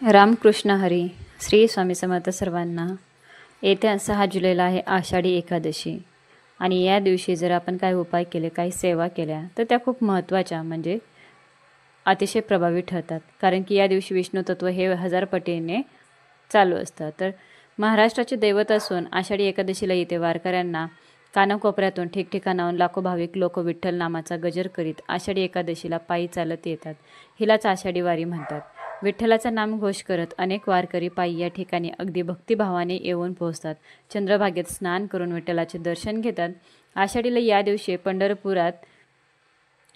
रामकृष्ण हरी. श्री स्वामी समर्थ सर्वांना. येत्या 6 जुलैला आहे आषाढी एकादशी आणि या दिवशी जर आपण काही उपाय केले, काही सेवा केल्या तर त्या खूप महत्त्वाच्या म्हणजे अतिशय प्रभावी ठरतात. कारण की या दिवशी विष्णू तत्व हे 1000 पटीने चालू असतं. तर महाराष्ट्राचे दैवत असून आषाढी एकादशीला येथे वारकऱ्यांना कानाकोपऱ्यातून ठिकठिकाणाहून लाखो भाविक लोक विठ्ठल नामाचा गजर करीत आषाढी एकादशीला पायी चालत येतात. हिलाच आषाढी वारी म्हणतात. विठ्ठलाचा नामघोष करत अनेक वारकरी पायी या ठिकाणी अगदी भक्तिभावाने येऊन पोहोचतात. चंद्रभागेत स्नान करून विठ्ठलाचे दर्शन घेतात. आषाढीला या दिवशी पंढरपुरात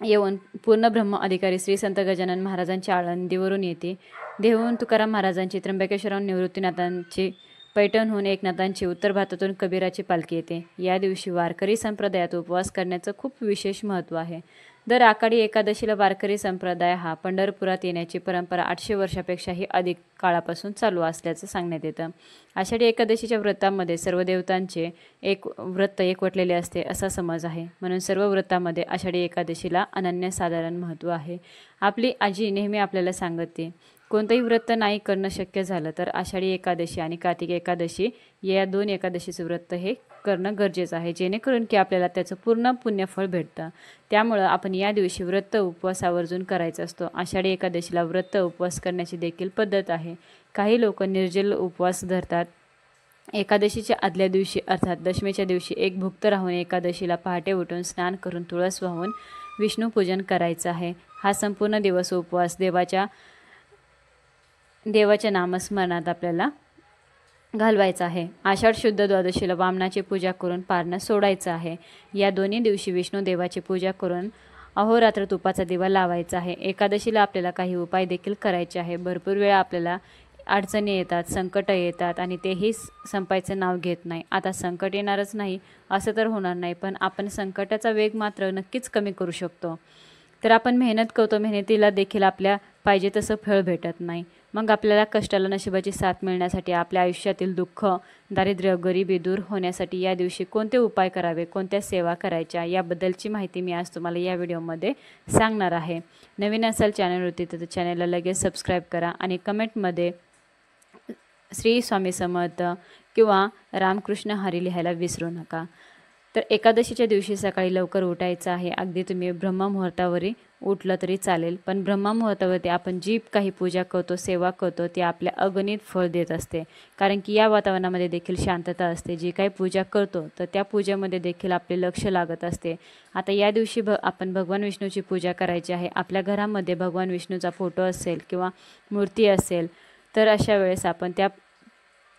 येऊन पूर्ण ब्रह्म अधिकारी श्री संत गजानन महाराजांची आळंदीवरून येते. देहूहून तुकाराम महाराजांची, त्र्यंबकेश्वरहून निवृत्तीनाथांची, पैठणहून एकनाथांची, उत्तर भारतातून कबीराची पालखी येते. या दिवशी वारकरी संप्रदायात उपवास करण्याचं खूप विशेष महत्त्व आहे. दर आषाढी एकादशीला वारकरी संप्रदाय हा पंढरपुरात येण्याची परंपरा 800 वर्षापेक्षाही अधिक काळापासून चालू असल्याचं सांगण्यात येतं. आषाढी एकादशीच्या व्रतामध्ये सर्व देवतांचे व्रत एकवटलेले असते असा समज आहे. म्हणून सर्व व्रतामध्ये आषाढी एकादशीला अनन्यसाधारण महत्त्व आहे. आपली आजी नेहमी आपल्याला सांगते, कोणतंही व्रत नाही करणं शक्य झालं तर आषाढी एकादशी आणि कार्तिक एकादशी या 2 एकादशीचं व्रत हे करणं गरजेचं आहे, जेणेकरून की आपल्याला त्याचं पूर्ण पुण्यफळ भेटतं. त्यामुळं आपण या दिवशी व्रत उपवास आवर्जून करायचा असतो. आषाढी एकादशीला व्रत उपवास करण्याची देखील पद्धत आहे. काही लोक निर्जल उपवास धरतात. एकादशीच्या आदल्या दिवशी अर्थात दशमीच्या दिवशी एक भुक्त राहून एकादशीला पहाटे उठून स्नान करून तुळस वाहून विष्णू पूजन करायचं आहे. हा संपूर्ण दिवस उपवास देवाच्या नामस्मरणात आपल्याला घालवायचा आहे. आषाढ शुद्ध द्वादशीला वामनाची पूजा करून पारणं सोडायचं आहे. या दोन्ही दिवशी विष्णू देवाची पूजा करून अहोरात्र तुपाचा दिवा लावायचा आहे. एकादशीला आपल्याला काही उपाय देखील करायचे आहे. भरपूर वेळा आपल्याला अडचणी येतात, संकट येतात आणि तेही संपायचं नाव घेत नाही. आता संकट येणारच नाही असं तर होणार नाही, पण आपण संकटाचा वेग मात्र नक्कीच कमी करू शकतो. तर आपण मेहनत करतो, मेहनतीला देखील आपल्या पाहिजे तसं फळ भेटत नाही. मग आपल्याला कष्टाला नशिबाची साथ मिळण्यासाठी, आपल्या आयुष्यातील दुःख, दारिद्र्य, गरिबी दूर होण्यासाठी या दिवशी कोणते उपाय करावे, कोणत्या सेवा करायच्या याबद्दलची माहिती मी आज तुम्हाला या व्हिडिओमध्ये सांगणार आहे. नवीन असाल चॅनलवरती तर चॅनलला लगेच सबस्क्राईब करा आणि कमेंटमध्ये श्री स्वामी समर्थ किंवा रामकृष्ण हरी लिहायला विसरू नका. तर एकादशीच्या दिवशी सकाळी लवकर उठायचं आहे. अगदी तुम्ही ब्रह्ममुहूर्तावरी उठलं तरी चालेल, पण ब्रह्ममुहूर्तावरती आपण जी काही पूजा करतो, सेवा करतो ती आपल्या अगणित फळ देत असते. कारण की या वातावरणामध्ये देखील शांतता असते. जी काही पूजा करतो तर त्या पूजेमध्ये देखील आपले लक्ष लागत असते. आता या दिवशी आपण भगवान विष्णूची पूजा करायची आहे. आपल्या घरामध्ये भगवान विष्णूचा फोटो असेल किंवा मूर्ती असेल तर अशा वेळेस आपण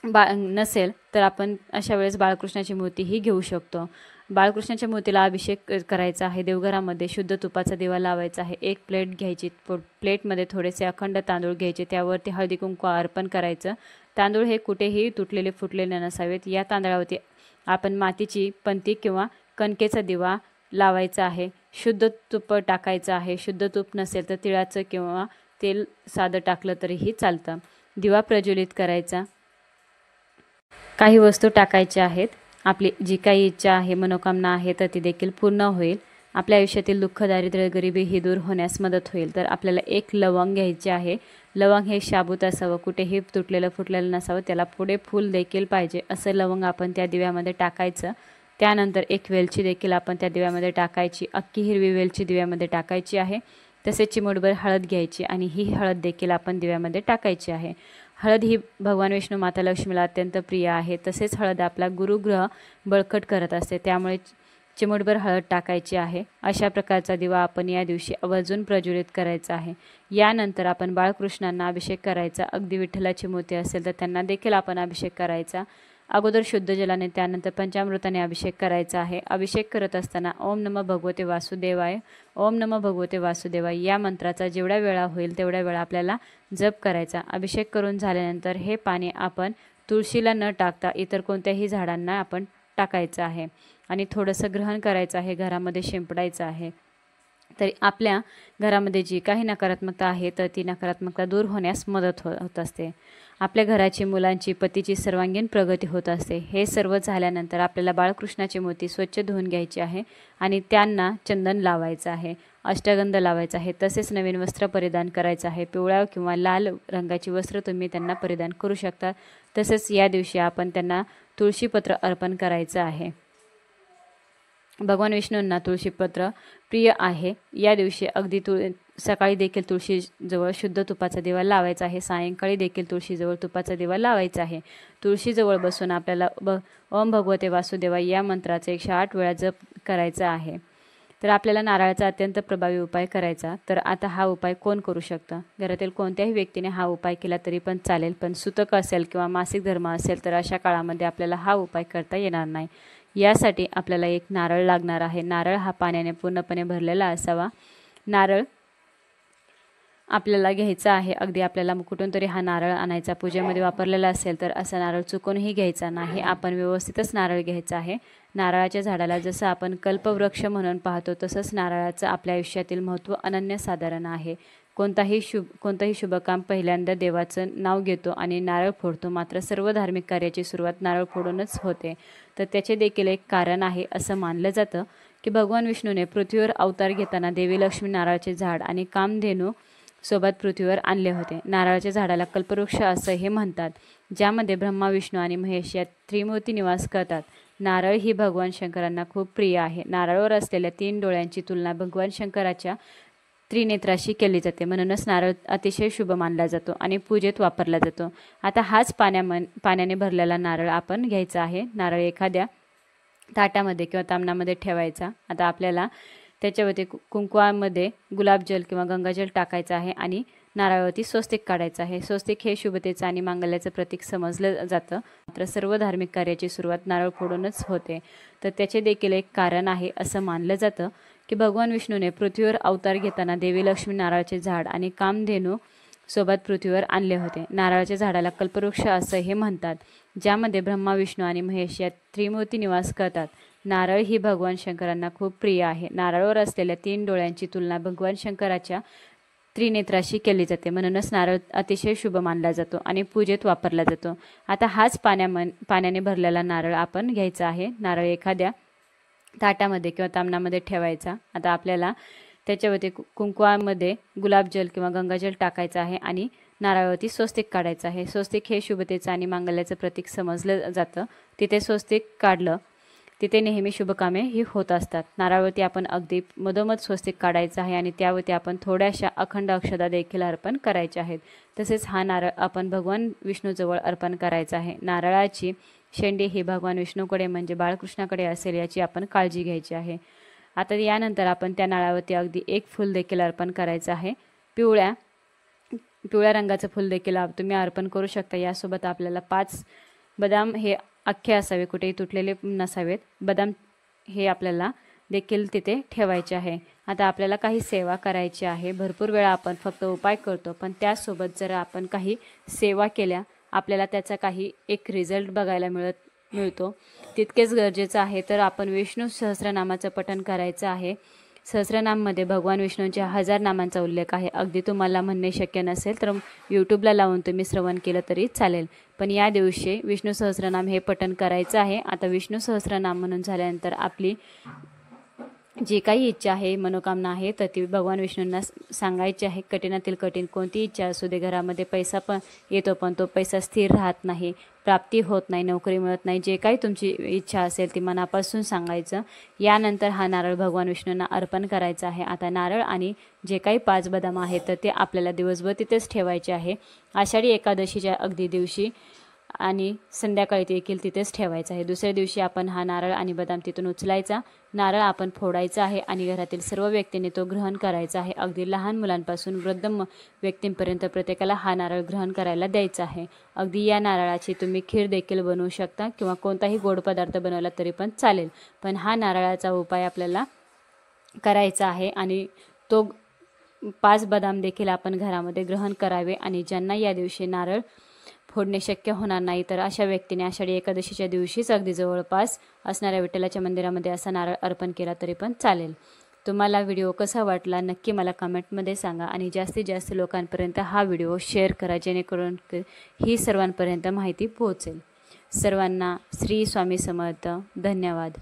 नसेल तर आपण अशा वेळेस बाळकृष्णाची मूर्तीही घेऊ शकतो. बाळकृष्णाच्या मूर्तीला अभिषेक करायचा आहे. देवघरामध्ये शुद्ध तुपाचा दिवा लावायचा आहे. एक प्लेट घ्यायची. प्लेटमध्ये थोडेसे अखंड तांदूळ घ्यायचे. त्यावरती हळदी कुंकू अर्पण करायचं. तांदूळ हे कुठेही तुटलेले फुटलेले नसावेत. या तांदळावरती आपण मातीची पंती किंवा कणकेचा दिवा लावायचा आहे. शुद्ध तूप टाकायचं आहे. शुद्ध तूप नसेल तर तिळाचं किंवा तेल साधं टाकलं तरीही चालतं. दिवा प्रज्वलित करायचा. काही वस्तू टाकायच्या आहेत. आपली जी काही इच्छा आहे, मनोकामना आहे तर ती देखील पूर्ण होईल. आपल्या आयुष्यातील दुःख, दारिद्र्य, गरिबी ही दूर होण्यास मदत होईल. तर आपल्याला एक लवंग घ्यायचे आहे. लवंग हे शाबूत असावं, कुठेही तुटलेलं फुटलेलं नसावं, त्याला पुढे फूल देखील पाहिजे असं लवंग आपण त्या दिव्यामध्ये टाकायचं. त्यानंतर एक वेलची देखील आपण त्या दिव्यामध्ये टाकायची. अख्खी हिरवी वेलची दिव्यामध्ये टाकायची आहे. तसेच चिमूटभर हळद घ्यायची आणि ही हळद देखील आपण दिव्यामध्ये टाकायची आहे. हळद ही भगवान विष्णू माता लक्ष्मीला अत्यंत प्रिय आहे. तसेच हळद आपला गुरुग्रह बळकट करत असते, त्यामुळे चिमूटभर हळद टाकायची आहे. अशा प्रकारचा दिवा आपण या दिवशी आवर्जून प्रज्वलित करायचा आहे. यानंतर आपण बाळकृष्णांना अभिषेक करायचा. अगदी विठ्ठलाची मूर्ती असेल तर त्यांना देखील आपण अभिषेक करायचा. अगोदर शुद्ध जलाने, त्यानंतर पंचामृताने अभिषेक करायचा आहे. अभिषेक करत असताना ओम नमः भगवते वासुदेवाय, ओम नमः भगवते वासुदेवाय या मंत्राचा जेवढ्या वेळा होईल तेवढ्या वेळा आपल्याला जप करायचा. अभिषेक करून झाल्यानंतर हे पाणी आपण तुळशीला न टाकता इतर कोणत्याही झाडांना आपण टाकायचं आहे आणि थोडंसं ग्रहण करायचं आहे. घरामध्ये शिंपडायचं आहे. तर आपल्या घरामध्ये जी काही नकारात्मकता आहे तर ती नकारात्मकता दूर होण्यास मदत होत असते. आपल्या घराची, मुलांची, पतीची सर्वांगीण प्रगती होत असते. हे सर्व झाल्यानंतर आपल्याला बाळकृष्णाची मूर्ती स्वच्छ धुवून घ्यायची आहे आणि त्यांना चंदन लावायचं आहे, अष्टगंध लावायचा आहे, तसेच नवीन वस्त्र परिधान करायचं आहे. पिवळ्या किंवा लाल रंगाची वस्त्र तुम्ही त्यांना परिधान करू शकता. तसेच या दिवशी आपण त्यांना तुळशीपत्र अर्पण करायचं आहे. भगवान विष्णूंना तुळशीपत्र प्रिय आहे. या दिवशी अगदी सकाळी देखील तुळशीजवळ शुद्ध तुपाचा दिवा लावायचा आहे. सायंकाळी देखील तुळशीजवळ तुपाचा दिवा लावायचा आहे. तुळशीजवळ बसून आपल्याला ओम भगवते वासुदेवा या मंत्राचा 108 वेळा जप करायचा आहे. तर आपल्याला नारळाचा अत्यंत प्रभावी उपाय करायचा. तर आता हा उपाय कोण करू शकतं? घरातील कोणत्याही व्यक्तीने हा उपाय केला तरी पण चालेल, पण सुतक असेल किंवा मासिक धर्म असेल तर अशा काळामध्ये आपल्याला हा उपाय करता येणार नाही. यासाठी आपल्याला एक नारळ लागणार आहे. नारळ हा पाण्याने पूर्णपणे भरलेला असावा. नारळ आपल्याला घ्यायचा आहे. अगदी आपल्याला कुठून तरी हा नारळ आणायचा. पूजेमध्ये वापरलेला असेल तर असा नारळ चुकूनही घ्यायचा नाही. आपण व्यवस्थितच नारळ घ्यायचा आहे. नारळाच्या झाडाला जसं आपण कल्पवृक्ष म्हणून पाहतो तसंच नारळाचं आपल्या आयुष्यातील महत्त्व अनन्यसाधारण आहे. कोणतंही शुभकाम पहिल्यांदा देवाचं नाव घेतो आणि नारळ फोडतो. मात्र सर्व धार्मिक कार्याची सुरुवात नारळ फोडूनच होते. तर त्याचे देखील एक कारण आहे. असं मानलं जातं की भगवान विष्णूने पृथ्वीवर अवतार घेताना देवी लक्ष्मी नारळाचे झाड आणि कामधेनू सोबत पृथ्वीवर आणले होते. नारळाच्या झाडाला कल्पवृक्ष असं हे म्हणतात, ज्यामध्ये ब्रह्मा, विष्णू आणि महेश या त्रिमूर्ती निवास करतात. नारळ ही भगवान शंकरांना खूप प्रिय आहे. नारळावर असलेल्या 3 डोळ्यांची तुलना भगवान शंकराच्या त्रिनेत्राशी केली जाते. म्हणूनच नारळ अतिशय शुभ मानला जातो आणि पूजेत वापरला जातो. आता हाच पाण्याने भरलेला नारळ आपण घ्यायचा आहे. नारळ एखाद्या ताटामध्ये किंवा तामणामध्ये ठेवायचा. आता आपल्याला त्याच्यावरती कुंकवामध्ये गुलाबजल किंवा गंगाजल टाकायचं आहे आणि नारळावरती स्वस्तिक काढायचं आहे. स्वस्तिक हे शुभतेचं आणि मांगल्याचं प्रतीक समजलं जातं. मात्र सर्व धार्मिक कार्याची सुरुवात नारळ फोडूनच होते. तर त्याचे देखील एक कारण आहे. असं मानलं जातं की भगवान विष्णूने पृथ्वीवर अवतार घेताना देवी लक्ष्मी नारळाचे झाड आणि कामधेनू सोबत पृथ्वीवर आणले होते. नारळाच्या झाडाला कल्पवृक्ष असं हे म्हणतात, ज्यामध्ये ब्रह्मा, विष्णू आणि महेश या त्रिमूर्ती निवास करतात. नारळ ही भगवान शंकरांना खूप प्रिय आहे. नारळावर असलेल्या 3 डोळ्यांची तुलना भगवान शंकराच्या त्रिनेत्राशी केली जाते. म्हणूनच नारळ अतिशय शुभ मानला जातो आणि पूजेत वापरला जातो. आता हाच पाण्याने भरलेला नारळ आपण घ्यायचा आहे. नारळ एखाद्या ताटामध्ये किंवा तामणामध्ये ठेवायचा. आता आपल्याला त्याच्यावरती कुंकवामध्ये गुलाबजल किंवा गंगाजल टाकायचं आहे आणि नारळावरती स्वस्तिक काढायचं आहे. स्वस्तिक हे शुभतेचं आणि मांगल्याचं प्रतीक समजलं जातं. तिथे स्वस्तिक काढलं तिथे नेहमी शुभकामे ही होत असतात. नारळावरती आपण अगदी मधोमध स्वस्तिक काढायचं आहे आणि त्यावरती आपण थोड्याशा अखंड अक्षता देखील अर्पण करायच्या आहेत. तसेच हा नारळ आपण भगवान विष्णूजवळ अर्पण करायचा आहे. नारळाची शेंडी ही भगवान विष्णूकडे म्हणजे बाळकृष्णाकडे असेल याची आपण काळजी घ्यायची आहे. आता यानंतर आपण त्या नारळावरती अगदी एक फूल देखील अर्पण करायचं आहे. पिवळ्या रंगाचं फूल देखील तुम्ही अर्पण करू शकता. यासोबत आपल्याला 5 बदाम हे अख्खे असावे, कुठेही तुटलेले नसावेत. बदाम हे आपल्याला देखील तिथे ठेवायचे आहे. आता आपल्याला काही सेवा करायची आहे. भरपूर वेळा आपण फक्त उपाय करतो, पण त्यासोबत जर आपण काही सेवा केल्या आपल्याला त्याचा काही एक रिझल्ट बघायला मिळतो. तितकेच गरजेचं आहे. तर आपण विष्णू सहस्रनामाचं पठण करायचं आहे. सहस्रनाममध्ये भगवान विष्णूंच्या 1000 नामांचा उल्लेख आहे. अगदी तुम्हाला म्हणणे शक्य नसेल तर यूट्यूबला लावून तुम्ही श्रवण केलं तरी चालेल. पण या दिवशी विष्णू सहस्रनाम हे पठण करायचं आहे. आता विष्णू सहस्रनाम म्हणून झाल्यानंतर आपली जी काही इच्छा आहे, मनोकामना आहे, तर ती भगवान विष्णूंना सांगायची आहे. कठीणातील कठीण कोणती इच्छा असू दे. घरामध्ये पैसा पण येतो पण तो पैसा स्थिर राहत नाही, प्राप्ती होत नाही, नोकरी मिळत नाही. जे काही तुमची इच्छा असेल ती मनापासून सांगायचं. यानंतर हा नारळ भगवान विष्णूंना अर्पण करायचा आहे. आता नारळ आणि जे काही 5 बदाम आहेत तर ते आपल्याला दिवसभर तिथेच ठेवायचे आहे. आषाढी एकादशीच्या अगदी दिवशी आणि संध्याकाळी देखील तिथेच ठेवायचं आहे. दुसऱ्या दिवशी आपण हा नारळ आणि बदाम तिथून उचलायचा. नारळ आपण फोडायचा आहे आणि घरातील सर्व व्यक्तींनी तो ग्रहण करायचा आहे. अगदी लहान मुलांपासून वृद्ध व्यक्तींपर्यंत प्रत्येकाला हा नारळ ग्रहण करायला द्यायचा आहे. अगदी या नारळाची तुम्ही खीर देखील बनवू शकता किंवा कोणताही गोड पदार्थ बनवला तरी पण चालेल. पण हा नारळाचा उपाय आपल्याला करायचा आहे आणि तो 5 बदाम देखील आपण घरामध्ये ग्रहण करावे. आणि ज्यांना या दिवशी नारळ फोडणे शक्य होणार नाही तर अशा व्यक्तीने आषाढी एकादशीच्या दिवशीच अगदी जवळपास असणाऱ्या विठ्ठलाच्या मंदिरामध्ये असा नारळ अर्पण केला तरी पण चालेल. तुम्हाला व्हिडिओ कसा वाटला नक्की मला कमेंटमध्ये सांगा आणि जास्तीत जास्त लोकांपर्यंत हा व्हिडिओ शेअर करा, जेणेकरून ही सर्वांपर्यंत माहिती पोहोचेल. सर्वांना श्री स्वामी समर्थ. धन्यवाद.